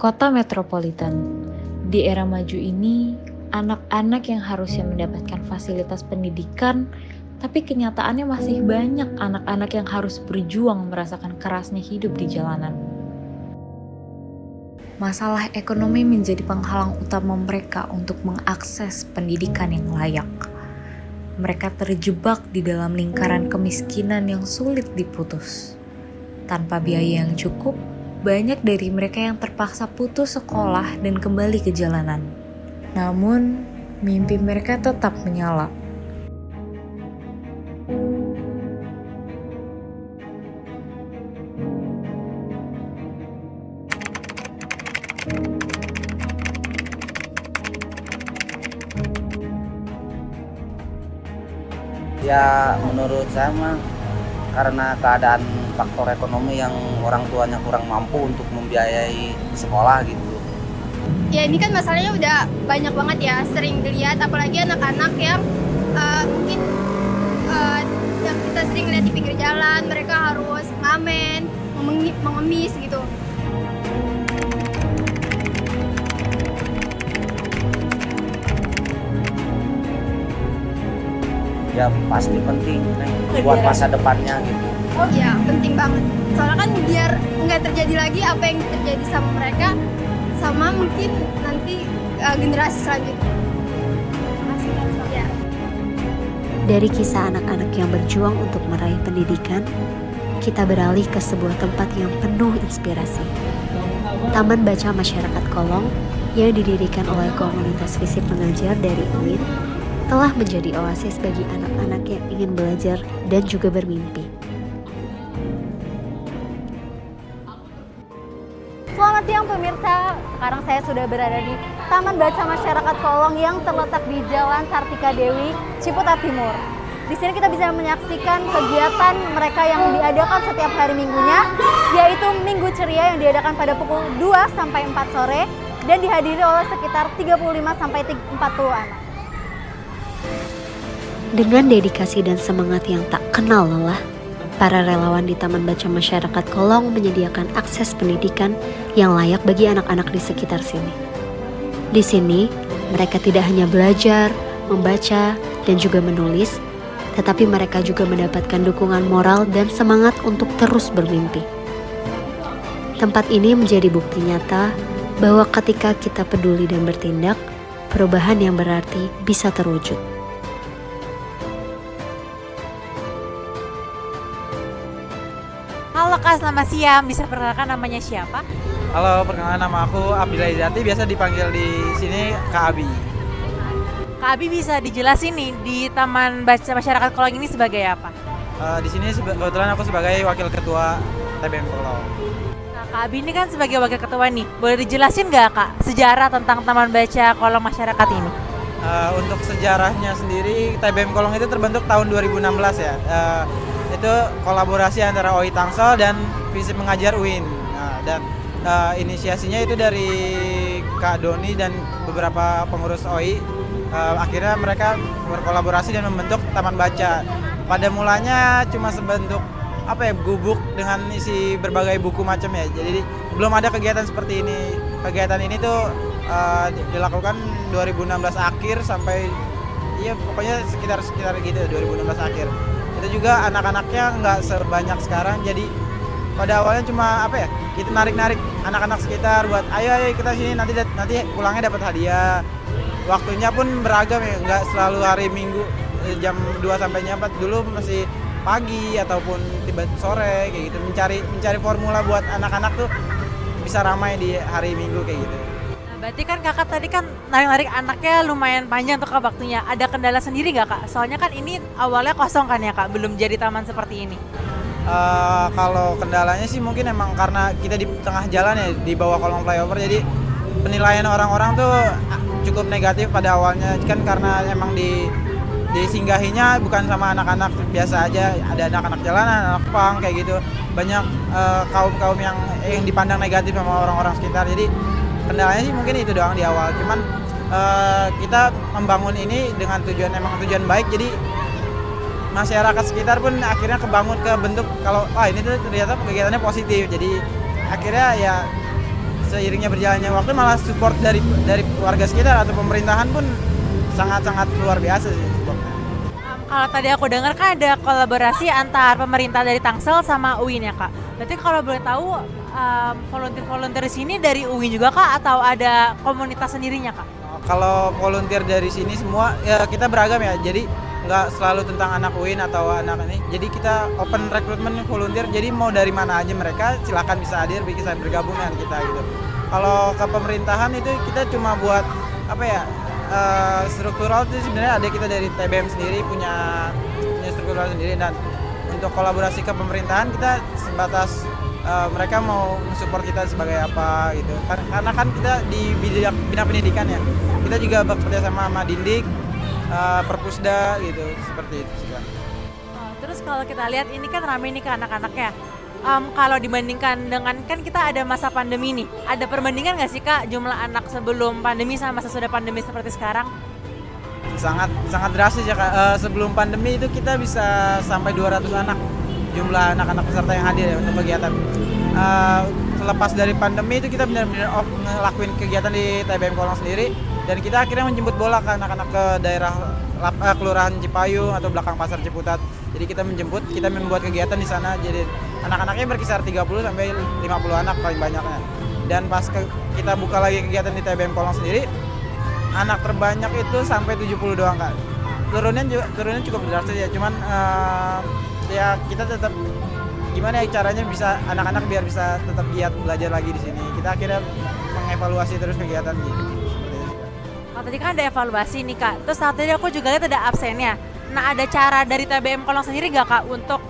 kota metropolitan. Di era maju ini, anak-anak yang harusnya mendapatkan fasilitas pendidikan, tapi kenyataannya masih banyak anak-anak yang harus berjuang merasakan kerasnya hidup di jalanan. Masalah ekonomi menjadi penghalang utama mereka untuk mengakses pendidikan yang layak. Mereka terjebak di dalam lingkaran kemiskinan yang sulit diputus. Tanpa biaya yang cukup, banyak dari mereka yang terpaksa putus sekolah dan kembali ke jalanan. Namun, mimpi mereka tetap menyala. Ya menurut saya mah karena keadaan faktor ekonomi yang orang tuanya kurang mampu untuk membiayai sekolah gitu. Ya ini kan masalahnya udah banyak banget ya, sering dilihat apalagi anak-anak yang mungkin yang kita sering lihat di pinggir jalan, mereka harus ngamen, mengemis gitu. Ya pasti penting buat masa depannya gitu. Oh ya penting banget, soalnya kan biar nggak terjadi lagi apa yang terjadi sama mereka, sama mungkin nanti generasi selanjutnya. Ya. Dari kisah anak-anak yang berjuang untuk meraih pendidikan, kita beralih ke sebuah tempat yang penuh inspirasi. Taman Baca Masyarakat Kolong yang didirikan oleh komunitas fisip mengajar dari UIN telah menjadi oasis bagi anak-anak yang ingin belajar dan juga bermimpi. Selamat siang pemirsa, sekarang saya sudah berada di Taman Baca Masyarakat Kolong yang terletak di Jalan Sartika Dewi, Ciputat Timur. Di sini kita bisa menyaksikan kegiatan mereka yang diadakan setiap hari minggunya, yaitu Minggu Ceria yang diadakan pada pukul 2 sampai 4 sore dan dihadiri oleh sekitar 35 sampai 40 anak. Dengan dedikasi dan semangat yang tak kenal lelah, para relawan di Taman Baca Masyarakat Kolong menyediakan akses pendidikan yang layak bagi anak-anak di sekitar sini. Di sini, mereka tidak hanya belajar, membaca, dan juga menulis, tetapi mereka juga mendapatkan dukungan moral dan semangat untuk terus bermimpi. Tempat ini menjadi bukti nyata bahwa ketika kita peduli dan bertindak, perubahan yang berarti bisa terwujud. Halo Kak, selamat siang. Bisa perkenalkan namanya siapa? Halo, perkenalkan nama aku Abdillah Izati, biasa dipanggil di sini Kak Abi. Kak Abi bisa dijelasin nih di Taman Baca Masyarakat Kolong ini sebagai apa? Di sini kebetulan aku sebagai wakil ketua TBM Kolong. Nah, Kak Abi ini kan sebagai wakil ketua nih, boleh dijelasin nggak Kak sejarah tentang Taman Baca Kolong Masyarakat ini? Untuk sejarahnya sendiri, TBM Kolong itu terbentuk tahun 2016 ya. Itu kolaborasi antara OI Tangsel dan Fisip Mengajar UIN. Dan inisiasinya itu dari Kak Doni dan beberapa pengurus OI. Akhirnya mereka berkolaborasi dan membentuk Taman Baca. Pada mulanya cuma sebentuk gubuk dengan isi berbagai buku macam ya. Jadi belum ada kegiatan seperti ini. Kegiatan ini tuh dilakukan 2016 akhir sampai pokoknya sekitar gitu 2016 akhir. Itu juga anak-anaknya nggak sebanyak sekarang, jadi pada awalnya cuma kita narik-narik anak-anak sekitar buat ayo kita sini nanti pulangnya dapat hadiah. Waktunya pun beragam ya, nggak selalu hari Minggu jam 2 sampai 4, dulu masih pagi ataupun tiba sore kayak gitu, mencari formula buat anak-anak tuh bisa ramai di hari Minggu kayak gitu. Berarti kan kakak tadi kan narik-narik anaknya lumayan panjang tuh Kak waktunya. Ada kendala sendiri nggak Kak? Soalnya kan ini awalnya kosong kan ya Kak, belum jadi taman seperti ini. Kalau kendalanya sih mungkin emang karena kita di tengah jalan ya, di bawah kolong flyover, jadi penilaian orang-orang tuh cukup negatif pada awalnya kan, karena emang disinggahinya bukan sama anak-anak biasa aja, ada anak-anak jalanan, anak pang kayak gitu. Banyak kaum-kaum yang dipandang negatif sama orang-orang sekitar. Jadi kendalanya sih mungkin itu doang di awal. Cuman kita membangun ini dengan tujuan baik, jadi masyarakat sekitar pun akhirnya kebangun ke bentuk kalau ini tuh ternyata kegiatannya positif. Jadi akhirnya ya seiringnya berjalannya waktu malah support dari warga sekitar atau pemerintahan pun sangat-sangat luar biasa sih supportnya. Kalau tadi aku dengar kan ada kolaborasi antar pemerintah dari Tangsel sama UIN ya kak. Berarti kalau boleh tahu volunteer di sini dari UIN juga kak atau ada komunitas sendirinya kak? Kalau volunteer dari sini semua ya kita beragam ya. Jadi nggak selalu tentang anak UIN atau anak ini. Jadi kita open recruitment volunteer. Jadi mau dari mana aja mereka silakan bisa hadir, bisa bergabung dengan kita gitu. Kalau ke pemerintahan itu kita cuma buat apa ya? Struktural itu sebenarnya ada kita dari TBM sendiri punya struktural sendiri, dan untuk kolaborasi ke pemerintahan kita sebatas mereka mau support kita sebagai apa gitu. Karena kan kita di bidang pendidikan ya, kita juga bekerja sama Dindik, Perpusda gitu, seperti itu sih kan. Terus kalau kita lihat ini kan ramai nih ke anak-anaknya. Kalau dibandingkan dengan kan kita ada masa pandemi nih, ada perbandingan nggak sih kak jumlah anak sebelum pandemi sama sesudah pandemi seperti sekarang? Sangat drastis ya kak. Sebelum pandemi itu kita bisa sampai 200 anak jumlah anak-anak peserta yang hadir ya untuk kegiatan. Selepas dari pandemi itu kita benar-benar ngelakuin kegiatan di TBM Kolong sendiri, dan kita akhirnya menjemput bola ke anak-anak ke daerah Kelurahan Cipayung atau belakang Pasar Ciputat. Jadi kita menjemput, kita membuat kegiatan di sana. Jadi anak-anaknya berkisar 30 sampai 50 anak paling banyaknya. Dan pas kita buka lagi kegiatan di TBM Kolong sendiri, anak terbanyak itu sampai 70 doang kak. Turunnya cukup drastis ya. Cuman ya kita tetap gimana ya caranya bisa anak-anak biar bisa tetap giat belajar lagi di sini. Kita akhirnya mengevaluasi terus kegiatan gitu. Tadi kan ada evaluasi nih kak, terus saat tadi aku juga lihat ada absennya. Nah ada cara dari TBM Kolong sendiri nggak kak untuk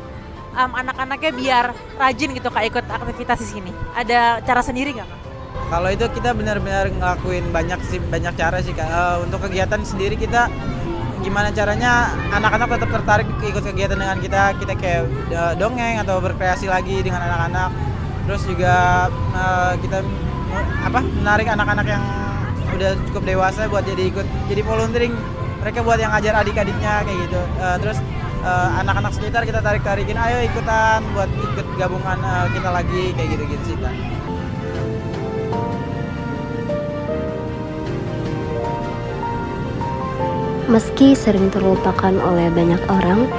anak-anaknya biar rajin gitu kak ikut aktivitas di sini? Ada cara sendiri nggak kak? Kalau itu kita benar-benar ngelakuin banyak cara sih kak. Untuk kegiatan sendiri kita gimana caranya anak-anak tetap tertarik ikut kegiatan dengan kita kayak dongeng atau berkreasi lagi dengan anak-anak. Terus juga kita menarik anak-anak yang udah cukup dewasa buat jadi volunteering, mereka buat yang ngajar adik-adiknya kayak gitu. Terus anak-anak sekitar kita tarikin, ayo ikutan buat ikut gabungan kita lagi kayak gitu sih kak. Meski sering terlupakan oleh banyak orang,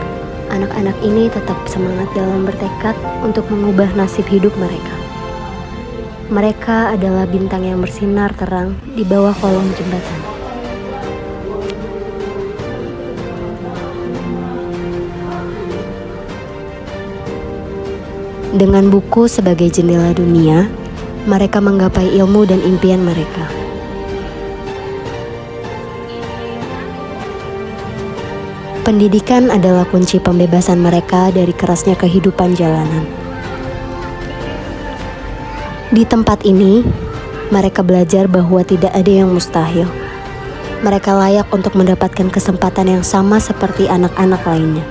anak-anak ini tetap semangat dalam bertekad untuk mengubah nasib hidup mereka. Mereka adalah bintang yang bersinar terang di bawah kolong jembatan. Dengan buku sebagai jendela dunia, mereka menggapai ilmu dan impian mereka. Pendidikan adalah kunci pembebasan mereka dari kerasnya kehidupan jalanan. Di tempat ini, mereka belajar bahwa tidak ada yang mustahil. Mereka layak untuk mendapatkan kesempatan yang sama seperti anak-anak lainnya.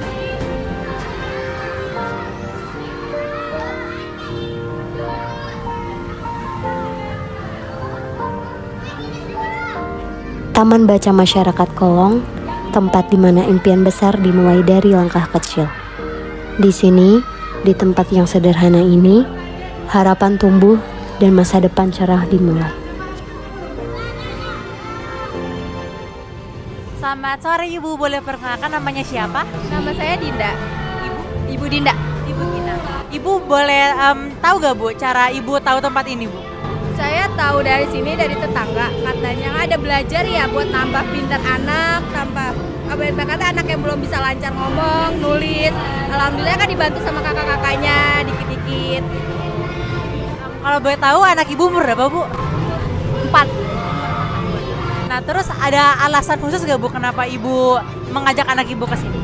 Taman Baca Masyarakat Kolong, tempat di mana impian besar dimulai dari langkah kecil. Di sini, di tempat yang sederhana ini, harapan tumbuh dan masa depan cerah dimulai. Selamat sore Ibu, boleh perkenalkan namanya siapa? Nama saya Dinda. Ibu Dinda. Ibu Tina. Ibu boleh tahu gak Bu cara Ibu tahu tempat ini Bu? Saya tahu dari sini dari tetangga, katanya ada belajar ya buat nambah pintar anak, kata anak yang belum bisa lancar ngomong, nulis. Alhamdulillah kan dibantu sama kakak-kakaknya dikit-dikit. Kalau boleh tahu anak Ibu umur berapa Bu? 4. Nah terus ada alasan khusus gak Bu kenapa Ibu mengajak anak Ibu ke sini?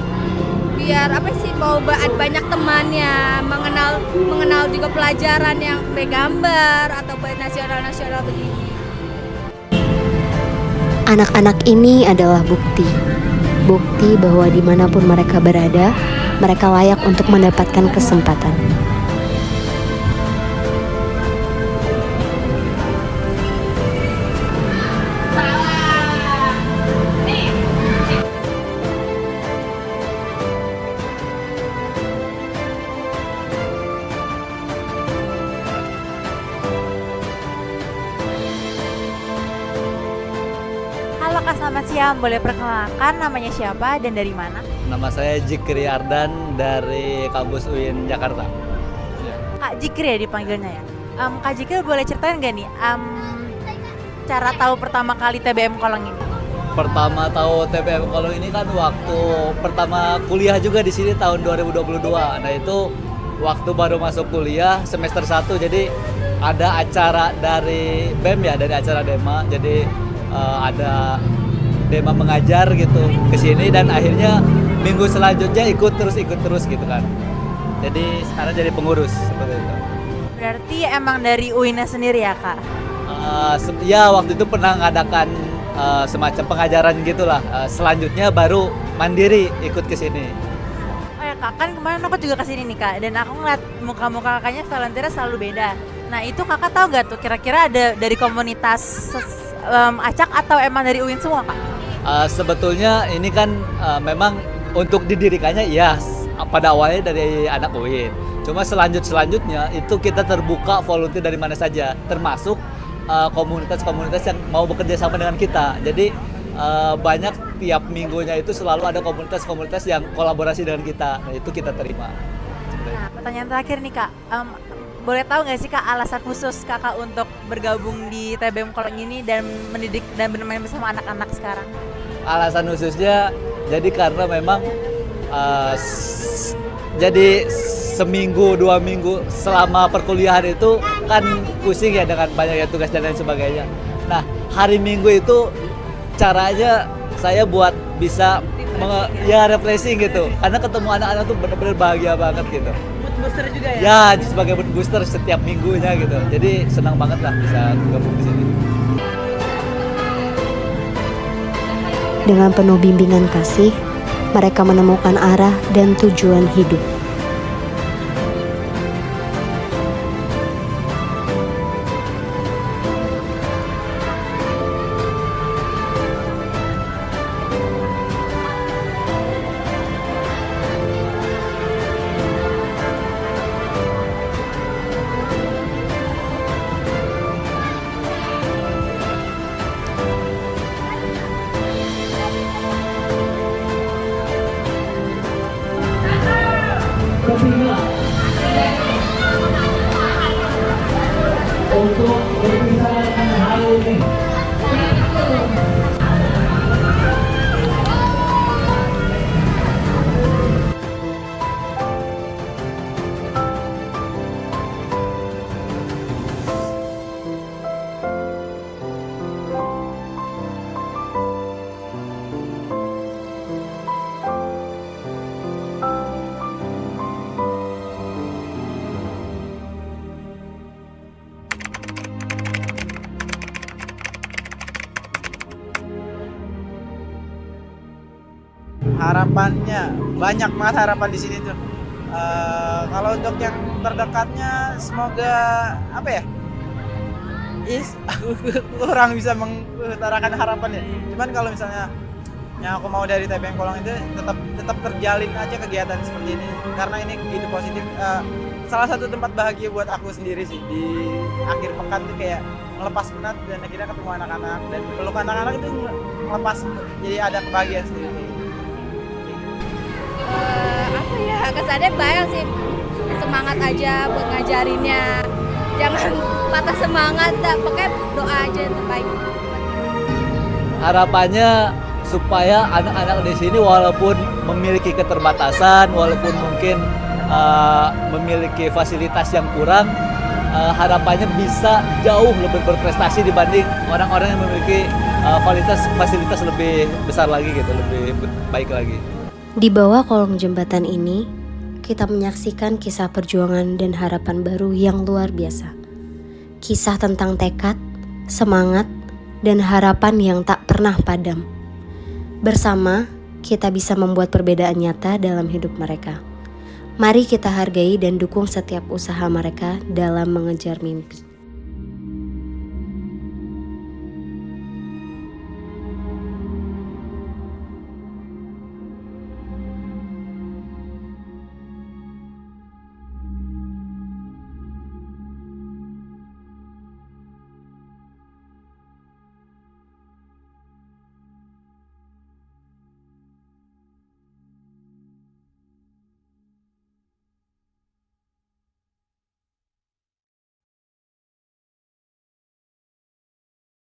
Biar mau banyak temannya, mengenal juga pelajaran yang bergambar atau nasional begini. Anak-anak ini adalah bukti bahwa dimanapun mereka berada, mereka layak untuk mendapatkan kesempatan. Halo Kak, selamat siang. Boleh perkenalkan namanya siapa dan dari mana? Nama saya Jikri Ardan dari kampus UIN Jakarta. Kak Jikri ya dipanggilnya ya. Kak Jikri boleh ceritain nggak nih cara tahu pertama kali TBM Kolong ini? Pertama tahu TBM Kolong ini kan waktu pertama kuliah juga di sini tahun 2022. Nah itu waktu baru masuk kuliah semester 1, jadi ada acara dari BEM ya, dari acara Dema. Jadi ada Dema mengajar gitu ke sini dan akhirnya minggu selanjutnya ikut terus gitu kan. Jadi sekarang jadi pengurus seperti itu. Berarti emang dari UIN sendiri ya Kak? Ya waktu itu pernah ngadakan semacam pengajaran gitulah. Selanjutnya baru mandiri ikut ke sini. Oh ya Kak, kan kemarin aku juga kesini nih Kak, dan aku ngeliat muka-muka kakaknya volunteer selalu beda. Nah itu kakak tahu nggak tuh kira-kira ada dari komunitas acak atau emang dari UIN semua Kak? Sebetulnya ini kan memang untuk didirikannya ya pada awalnya dari anak UIN. Cuma selanjutnya itu kita terbuka volunteer dari mana saja, termasuk komunitas-komunitas yang mau bekerja sama dengan kita. Jadi banyak tiap minggunya itu selalu ada komunitas-komunitas yang kolaborasi dengan kita. Nah itu kita terima. Nah pertanyaan terakhir nih Kak, boleh tahu nggak sih Kak alasan khusus Kakak untuk bergabung di TBM Kolong ini dan mendidik dan bermain bersama anak-anak sekarang? Alasan khususnya jadi karena memang jadi seminggu 2 minggu selama perkuliahan itu kan pusing ya dengan banyaknya tugas dan lain sebagainya. Nah hari Minggu itu caranya saya buat bisa refreshing gitu, karena ketemu anak-anak tuh benar-benar bahagia banget gitu. Mood booster juga ya? Ya sebagai mood booster setiap minggunya gitu. Jadi senang banget lah bisa gabung di sini. Dengan penuh bimbingan kasih, mereka menemukan arah dan tujuan hidup. Untuk berbicara mengenai hal ini, harapannya banyak banget, harapan di sini tuh. Kalau untuk yang terdekatnya semoga apa ya, aku kurang bisa mengutarakan harapannya. Cuman kalau misalnya yang aku mau dari TBM Kolong itu tetap terjalin aja kegiatan seperti ini, karena ini begitu positif. Salah satu tempat bahagia buat aku sendiri sih, di akhir pekan tuh kayak melepas penat dan akhirnya ketemu anak-anak dan peluk anak-anak itu melepas, jadi ada kebahagiaan sendiri. Apa ya, kesannya banyak sih, semangat aja buat ngajarinnya, jangan patah semangat, pokoknya doa aja yang terbaik. Harapannya supaya anak-anak di sini walaupun memiliki keterbatasan, walaupun mungkin memiliki fasilitas yang kurang, harapannya bisa jauh lebih berprestasi dibanding orang-orang yang memiliki fasilitas lebih besar lagi gitu, lebih baik lagi. Di bawah kolong jembatan ini, kita menyaksikan kisah perjuangan dan harapan baru yang luar biasa. Kisah tentang tekad, semangat, dan harapan yang tak pernah padam. Bersama, kita bisa membuat perbedaan nyata dalam hidup mereka. Mari kita hargai dan dukung setiap usaha mereka dalam mengejar mimpi.